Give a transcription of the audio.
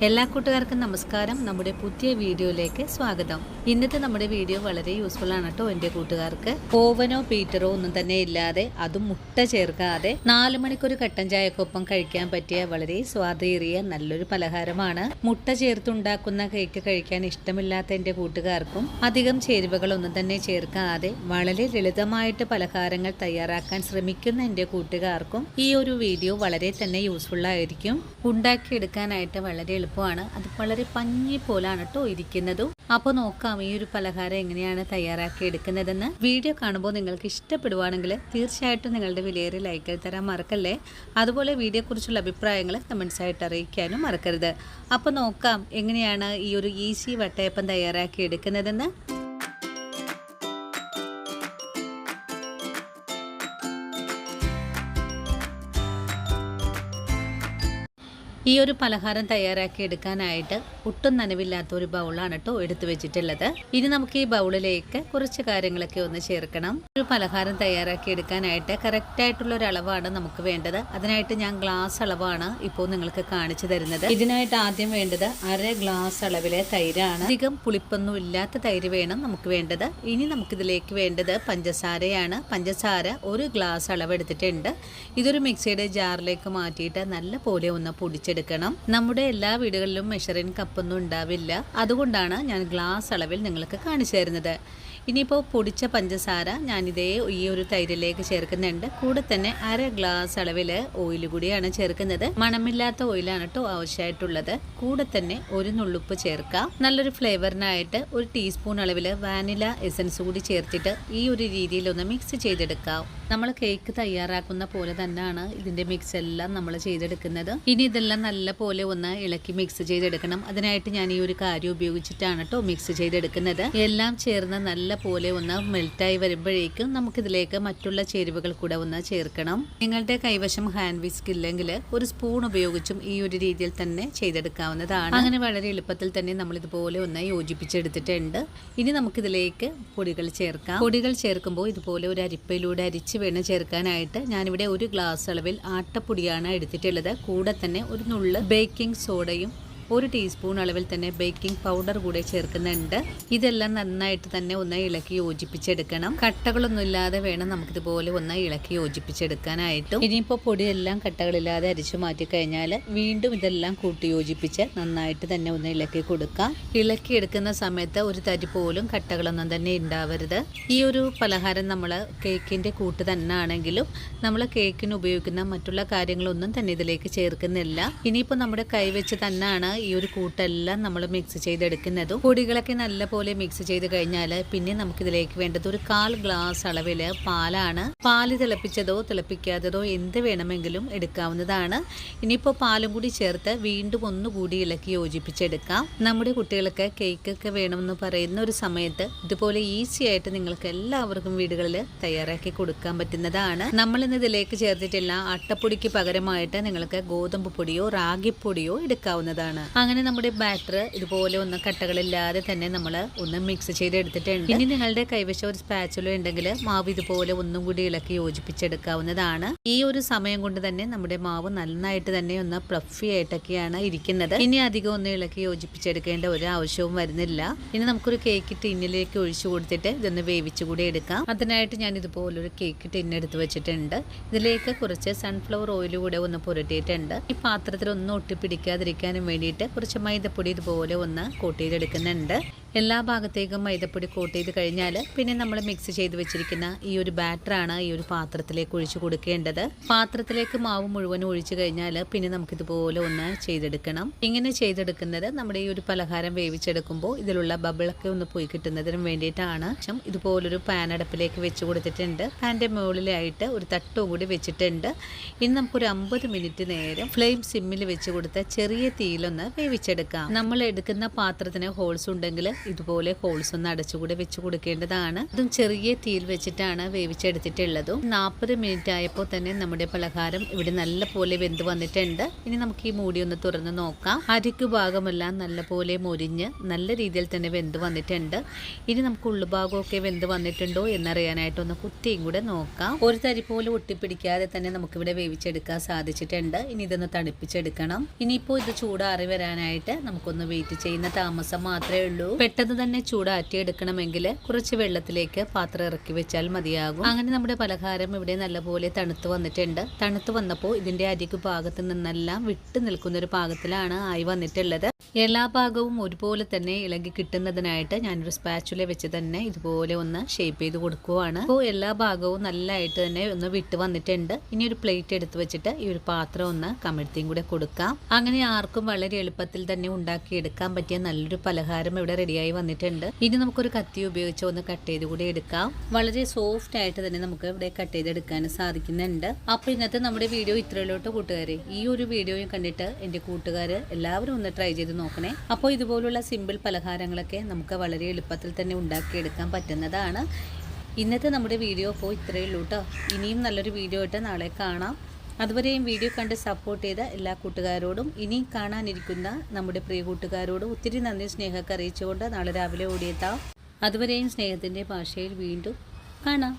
എല്ലാ കൂട്ടുകാർക്കും നമസ്കാരം. നമ്മുടെ പുതിയ വീഡിയോയിലേക്ക് സ്വാഗതം. ഇന്നത്തെ നമ്മുടെ വീഡിയോ വളരെ യൂസ്ഫുൾ ആണ് കേട്ടോ എൻ്റെ കൂട്ടുകാർക്ക്. ഓവനോ ബീറ്ററോ ഒന്നും തന്നെ ഇല്ലാതെ, അതും മുട്ട ചേർക്കാതെ 4 മണിക്കൊരു കട്ടൻ ചായക്കൊപ്പം കഴിക്കാൻ പറ്റിയ വളരെ സ്വാദേറിയ നല്ലൊരു പലഹാരമാണ്. മുട്ട ചേർത്തുണ്ടാക്കുന്ന കേക്ക് കഴിക്കാൻ ഇഷ്ടമില്ലാത്ത എൻ്റെ കൂട്ടുകാർക്കും അധികം ചേരുവകളൊന്നും തന്നെ ചേർക്കാതെ വളരെ ലളിതമായിട്ട് പലഹാരങ്ങൾ തയ്യാറാക്കാൻ ശ്രമിക്കുന്ന എൻ്റെ കൂട്ടുകാർക്കും ഈ ഒരു വീഡിയോ വളരെ തന്നെ യൂസ്ഫുൾ ആയിരിക്കും. ഉണ്ടാക്കിയെടുക്കാനായിട്ട് വളരെ എളുപ്പമാണ്. അത് വളരെ പഞ്ഞി പോലാണ് കേട്ടോ ഇരിക്കുന്നതും. അപ്പോൾ നോക്കാം ഈ ഒരു പലഹാരം എങ്ങനെയാണ് തയ്യാറാക്കി എടുക്കുന്നതെന്ന്. വീഡിയോ കാണുമ്പോൾ നിങ്ങൾക്ക് ഇഷ്ടപ്പെടുവാണെങ്കിൽ തീർച്ചയായിട്ടും നിങ്ങളുടെ വിലയേറിയ ലൈക്ക് തരാൻ മറക്കല്ലേ. അതുപോലെ വീഡിയോ കുറിച്ചുള്ള അഭിപ്രായങ്ങൾ കമൻസ് ആയിട്ട് അറിയിക്കാനും മറക്കരുത്. അപ്പോൾ നോക്കാം എങ്ങനെയാണ് ഈ ഒരു ഈസി വട്ടയപ്പം തയ്യാറാക്കി എടുക്കുന്നതെന്ന്. ഈ ഒരു പലഹാരം തയ്യാറാക്കി എടുക്കാനായിട്ട് ഒട്ടും നനവില്ലാത്ത ഒരു ബൗളാണ് കേട്ടോ എടുത്തു വെച്ചിട്ടുള്ളത്. ഇനി നമുക്ക് ഈ ബൗളിലേക്ക് കുറച്ച് കാര്യങ്ങളൊക്കെ ഒന്ന് ചേർക്കണം. ഒരു പലഹാരം തയ്യാറാക്കി എടുക്കാനായിട്ട് കറക്റ്റായിട്ടുള്ള ഒരു അളവാണ് നമുക്ക് വേണ്ടത്. അതിനായിട്ട് ഞാൻ ഗ്ലാസ് അളവാണ് ഇപ്പോൾ നിങ്ങൾക്ക് കാണിച്ചു തരുന്നത്. ഇതിനായിട്ട് ആദ്യം വേണ്ടത് 1/2 ഗ്ലാസ് അളവിലെ തൈരാണ്. അധികം പുളിപ്പൊന്നും ഇല്ലാത്ത തൈര് വേണം നമുക്ക് വേണ്ടത്. ഇനി നമുക്കിതിലേക്ക് വേണ്ടത് പഞ്ചസാരയാണ്. പഞ്ചസാര 1 ഗ്ലാസ് അളവ് എടുത്തിട്ടുണ്ട്. ഇതൊരു മിക്സിയുടെ ജാറിലേക്ക് മാറ്റിയിട്ട് നല്ല പോലെ ഒന്ന് പൊടിച്ചെടുക്കണം. നമ്മുടെ എല്ലാ വീടുകളിലും മെഷറിംഗ് കപ്പൊന്നും ഉണ്ടാവില്ല. അതുകൊണ്ടാണ് ഞാൻ ഗ്ലാസ് അളവിൽ നിങ്ങൾക്ക് കാണിച്ചു തരുന്നത്. ഇനിയിപ്പോൾ പൊടിച്ച പഞ്ചസാര ഞാനിതേ ഈ ഒരു തൈരിലേക്ക് ചേർക്കുന്നുണ്ട്. കൂടെ തന്നെ 1/2 ഗ്ലാസ് അളവിൽ ഓയിൽ കൂടിയാണ് ചേർക്കുന്നത്. മണമില്ലാത്ത ഓയിലാണ് കേട്ടോ ആവശ്യമായിട്ടുള്ളത്. കൂടെ തന്നെ 1 നുള്ളുപ്പ് ചേർക്കാം. നല്ലൊരു ഫ്ലേവറിനായിട്ട് 1 ടീസ്പൂൺ അളവിൽ വാനില എസൻസ് കൂടി ചേർത്തിട്ട് ഈ ഒരു രീതിയിലൊന്ന് മിക്സ് ചെയ്തെടുക്കാം. നമ്മൾ കേക്ക് തയ്യാറാക്കുന്ന പോലെ തന്നെയാണ് ഇതിന്റെ മിക്സ് എല്ലാം നമ്മൾ ചെയ്തെടുക്കുന്നത്. ഇനി ഇതെല്ലാം നല്ല പോലെ ഒന്ന് ഇളക്കി മിക്സ് ചെയ്തെടുക്കണം. അതിനായിട്ട് ഞാൻ ഈ ഒരു കാര്യം ഉപയോഗിച്ചിട്ടാണ് കേട്ടോ മിക്സ് ചെയ്തെടുക്കുന്നത്. എല്ലാം ചേർന്ന് നല്ല പോലെ ഒന്ന് മെൽറ്റായി വരുമ്പോഴേക്കും നമുക്കിതിലേക്ക് മറ്റുള്ള ചേരുവകൾ കൂടെ ഒന്ന് ചേർക്കണം. നിങ്ങളുടെ കൈവശം ഹാൻഡ് വിസ്ക് ഇല്ലെങ്കിൽ 1 സ്പൂൺ ഉപയോഗിച്ചും ഈ ഒരു രീതിയിൽ തന്നെ ചെയ്തെടുക്കാവുന്നതാണ്. അങ്ങനെ വളരെ എളുപ്പത്തിൽ തന്നെ നമ്മൾ ഇതുപോലെ ഒന്ന് യോജിപ്പിച്ചെടുത്തിട്ടുണ്ട്. ഇനി നമുക്കിതിലേക്ക് പൊടികൾ ചേർക്കാം. പൊടികൾ ചേർക്കുമ്പോൾ ഇതുപോലെ ഒരു അരിപ്പയിലൂടെ അരിച്ച് വേണം ചേർക്കാനായിട്ട്. ഞാനിവിടെ 1 ഗ്ലാസ് അളവിൽ ആട്ടപ്പൊടിയാണ് എടുത്തിട്ടുള്ളത്. കൂടെ തന്നെ 1 നുള്ള് ബേക്കിംഗ് സോഡയും 1 ടീസ്പൂൺ അളവിൽ തന്നെ ബേക്കിംഗ് പൗഡർ കൂടെ ചേർക്കുന്നുണ്ട്. ഇതെല്ലാം നന്നായിട്ട് തന്നെ ഒന്ന് ഇളക്കി യോജിപ്പിച്ചെടുക്കണം. കട്ടകളൊന്നും ഇല്ലാതെ വേണം നമുക്കിതുപോലെ ഒന്ന് ഇളക്കി യോജിപ്പിച്ചെടുക്കാനായിട്ടും. ഇനിയിപ്പോൾ പൊടിയെല്ലാം കട്ടകളില്ലാതെ അരിച്ചു മാറ്റി കഴിഞ്ഞാൽ വീണ്ടും ഇതെല്ലാം കൂട്ടി യോജിപ്പിച്ച് നന്നായിട്ട് തന്നെ ഒന്ന് ഇളക്കി കൊടുക്കാം. ഇളക്കി എടുക്കുന്ന സമയത്ത് ഒരു തരി പോലും കട്ടകളൊന്നും തന്നെ ഉണ്ടാവരുത്. ഈ ഒരു പലഹാരം നമ്മൾ കേക്കിൻ്റെ കൂട്ട് തന്നെ ആണെങ്കിലും നമ്മൾ കേക്കിന് ഉപയോഗിക്കുന്ന മറ്റുള്ള കാര്യങ്ങളൊന്നും തന്നെ ഇതിലേക്ക് ചേർക്കുന്നില്ല. ഇനിയിപ്പോൾ നമ്മുടെ കൈവച്ച് തന്നെയാണ് ഈ ഒരു കൂട്ടെല്ലാം നമ്മൾ മിക്സ് ചെയ്തെടുക്കുന്നതും. പൊടികളൊക്കെ നല്ല പോലെ മിക്സ് ചെയ്ത് കഴിഞ്ഞാൽ പിന്നെ നമുക്കിതിലേക്ക് വേണ്ടത് 1/4 ഗ്ലാസ് അളവിൽ പാലാണ്. പാല് തിളപ്പിച്ചതോ തിളപ്പിക്കാത്തതോ എന്ത് വേണമെങ്കിലും എടുക്കാവുന്നതാണ്. ഇനിയിപ്പോൾ പാലും കൂടി ചേർത്ത് വീണ്ടും ഒന്നുകൂടി ഇളക്കി യോജിപ്പിച്ചെടുക്കാം. നമ്മുടെ കുട്ടികൾക്ക് കേക്കൊക്കെ വേണമെന്ന് പറയുന്ന ഒരു സമയത്ത് ഇതുപോലെ ഈസി ആയിട്ട് നിങ്ങൾക്ക് എല്ലാവർക്കും വീടുകളിൽ തയ്യാറാക്കി കൊടുക്കാൻ പറ്റുന്നതാണ്. നമ്മളിന്ന് ഇതിലേക്ക് ചേർത്തിട്ടുള്ള ആട്ടപ്പൊടിക്ക് പകരമായിട്ട് നിങ്ങൾക്ക് ഗോതമ്പ് പൊടിയോ റാഗിപ്പൊടിയോ എടുക്കാവുന്നതാണ്. അങ്ങനെ നമ്മുടെ ബാറ്റർ ഇതുപോലെ ഒന്ന് കട്ടകളില്ലാതെ തന്നെ നമ്മൾ ഒന്ന് മിക്സ് ചെയ്തെടുത്തിട്ടുണ്ട്. ഇനി നിങ്ങളുടെ കൈവശം ഒരു സ്പാച്ചുല ഉണ്ടെങ്കിൽ മാവ് ഇതുപോലെ ഒന്നും കൂടി ഇളക്കി യോജിപ്പിച്ചെടുക്കാവുന്നതാണ്. ഈ ഒരു സമയം കൊണ്ട് തന്നെ നമ്മുടെ മാവ് നന്നായിട്ട് തന്നെ ഒന്ന് ഫ്ലഫി ആയിട്ടൊക്കെയാണ് ഇരിക്കുന്നത്. ഇനി അധികം ഒന്ന് ഇളക്കി യോജിപ്പിച്ചെടുക്കേണ്ട ഒരു ആവശ്യവും വരുന്നില്ല. ഇനി നമുക്കൊരു കേക്ക് ടിന്നിലേക്ക് ഒഴിച്ചു കൊടുത്തിട്ട് ഇതൊന്ന് വേവിച്ചു കൂടി എടുക്കാം. അതിനായിട്ട് ഞാൻ ഇതുപോലൊരു കേക്ക് ടിന്ന് എടുത്ത് വെച്ചിട്ടുണ്ട്. ഇതിലേക്ക് കുറച്ച് സൺഫ്ലവർ ഓയിൽ കൂടെ ഒന്ന് പുരട്ടിയിട്ടുണ്ട്. ഈ പാത്രത്തിൽ ഒന്നും ഒട്ടിപ്പിടിക്കാതിരിക്കാനും വേണ്ടിയിട്ട് കുറച്ച് മൈദപ്പൊടി ഇതുപോലെ ഒന്ന് കോട്ട് ചെയ്തെടുക്കുന്നുണ്ട്. എല്ലാ ഭാഗത്തേക്കും മൈദപ്പൊടി കോട്ട് ചെയ്ത് കഴിഞ്ഞാൽ പിന്നെ നമ്മൾ മിക്സ് ചെയ്ത് വെച്ചിരിക്കുന്ന ഈ ഒരു ബാറ്ററാണ് ഈ ഒരു പാത്രത്തിലേക്ക് ഒഴിച്ചു കൊടുക്കേണ്ടത്. പാത്രത്തിലേക്ക് മാവ് മുഴുവൻ ഒഴിച്ചു കഴിഞ്ഞാൽ പിന്നെ നമുക്കിതുപോലെ ഒന്ന് ചെയ്തെടുക്കണം. ഇങ്ങനെ ചെയ്തെടുക്കുന്നത് നമ്മുടെ ഈ ഒരു പലഹാരം വേവിച്ചെടുക്കുമ്പോൾ ഇതിലുള്ള ബബിളൊക്കെ ഒന്ന് പോയി കിട്ടുന്നതിനും വേണ്ടിയിട്ടാണ്. ഇതുപോലൊരു പാൻ അടുപ്പിലേക്ക് വെച്ച് കൊടുത്തിട്ടുണ്ട്. പാൻ്റെ മുകളിലായിട്ട് ഒരു തട്ടും കൂടി വെച്ചിട്ടുണ്ട്. ഇനി നമുക്കൊരു 50 മിനിറ്റ് നേരം ഫ്ലെയിം സിമ്മിൽ വെച്ച് കൊടുത്ത ചെറിയ തീയിലൊന്ന് വേവിച്ചെടുക്കാം. നമ്മൾ എടുക്കുന്ന പാത്രത്തിന് ഹോൾസ് ഉണ്ടെങ്കിൽ ഇതുപോലെ ഹോൾസ് ഒന്ന് അടച്ചുകൂടി വെച്ച് കൊടുക്കേണ്ടതാണ്. അതും ചെറിയ തീയിൽ വെച്ചിട്ടാണ് വേവിച്ചെടുത്തിട്ടുള്ളതും. 40 മിനിറ്റ് ആയപ്പോൾ തന്നെ നമ്മുടെ പലഹാരം ഇവിടെ നല്ല പോലെ വെന്ത് വന്നിട്ടുണ്ട്. ഇനി നമുക്ക് ഈ മൂടി ഒന്ന് തുറന്ന് നോക്കാം. അരിക്കു ഭാഗമെല്ലാം നല്ല പോലെ മൊരിഞ്ഞ് നല്ല രീതിയിൽ തന്നെ വെന്ത് വന്നിട്ടുണ്ട്. ഇനി നമുക്ക് ഉള്ളുഭാഗമൊക്കെ വെന്ത് വന്നിട്ടുണ്ടോ എന്നറിയാനായിട്ടൊന്ന് കുത്തിയും കൂടെ നോക്കാം. ഒരു തരി പോലെ ഒട്ടിപ്പിടിക്കാതെ തന്നെ നമുക്കിവിടെ വേവിച്ചെടുക്കാൻ സാധിച്ചിട്ടുണ്ട്. ഇനി ഇതൊന്ന് തണുപ്പിച്ചെടുക്കണം. ഇനിയിപ്പോൾ ഇത് ചൂടാറി വരാനായിട്ട് നമുക്കൊന്ന് വെയിറ്റ് ചെയ്യുന്ന താമസം മാത്രമേ ഉള്ളൂ. പെട്ടെന്ന് തന്നെ ചൂടാറ്റിയെടുക്കണമെങ്കിൽ കുറച്ച് വെള്ളത്തിലേക്ക് പാത്രം ഇറക്കി വെച്ചാൽ മതിയാകും. അങ്ങനെ നമ്മുടെ പലഹാരം ഇവിടെ നല്ലപോലെ തണുത്ത് വന്നിട്ടുണ്ട്. തണുത്ത് വന്നപ്പോൾ ഇതിന്റെ അരികു ഭാഗത്ത് നിന്നെല്ലാം വിട്ടു നിൽക്കുന്ന ഒരു പാകത്തിലാണ് ആയി വന്നിട്ടുള്ളത്. എല്ലാ ഭാഗവും ഒരുപോലെ തന്നെ ഇളകി കിട്ടുന്നതിനായിട്ട് ഞാനൊരു സ്പാച്ചുല വെച്ച് തന്നെ ഇതുപോലെ ഒന്ന് ഷേപ്പ് ചെയ്ത് കൊടുക്കുവാണ്. അപ്പോൾ എല്ലാ ഭാഗവും നല്ലതായിട്ട് തന്നെ ഒന്ന് വിട്ട് വന്നിട്ടുണ്ട്. ഇനി ഒരു പ്ലേറ്റ് എടുത്ത് വെച്ചിട്ട് ഈ ഒരു പാത്രം ഒന്ന് കമിഴ്ത്തിയും കൂടെ കൊടുക്കാം. അങ്ങനെ ആർക്കും വളരെ എളുപ്പത്തിൽ തന്നെ ഉണ്ടാക്കിയെടുക്കാൻ പറ്റിയ നല്ലൊരു പലഹാരം ഇവിടെ റെഡിയായി വന്നിട്ടുണ്ട്. ഇനി നമുക്കൊരു കത്തി ഉപയോഗിച്ച് ഒന്ന് കട്ട് ചെയ്ത് കൂടി എടുക്കാം. വളരെ സോഫ്റ്റ് ആയിട്ട് തന്നെ നമുക്ക് ഇവിടെ കട്ട് ചെയ്തെടുക്കാൻ സാധിക്കുന്നുണ്ട്. അപ്പോൾ ഇന്നത്തെ നമ്മുടെ വീഡിയോ ഇത്രയിലോട്ട് കൂട്ടുകാരെ. ഈ ഒരു വീഡിയോയും കണ്ടിട്ട് എൻ്റെ കൂട്ടുകാർ എല്ലാവരും ഒന്ന് ട്രൈ ചെയ്ത് നോക്കണേ. അപ്പോൾ ഇതുപോലുള്ള സിമ്പിൾ പലഹാരങ്ങളൊക്കെ നമുക്ക് വളരെ എളുപ്പത്തിൽ തന്നെ ഉണ്ടാക്കിയെടുക്കാൻ പറ്റുന്നതാണ്. ഇന്നത്തെ നമ്മുടെ വീഡിയോ അപ്പോൾ ഇത്രയേ ഉള്ളൂ കേട്ടോ. ഇനിയും നല്ലൊരു വീഡിയോ ആയിട്ട് നാളെ കാണാം. അതുവരെയും വീഡിയോ കണ്ട് സപ്പോർട്ട് ചെയ്ത എല്ലാ കൂട്ടുകാരോടും ഇനിയും കാണാനിരിക്കുന്ന നമ്മുടെ പ്രിയ കൂട്ടുകാരോടും ഒത്തിരി നന്ദി സ്നേഹമൊക്കെ അറിയിച്ചുകൊണ്ട് നാളെ രാവിലെ ഓടിയെത്താം. അതുവരെയും സ്നേഹത്തിൻ്റെ ഭാഷയിൽ വീണ്ടും കാണാം.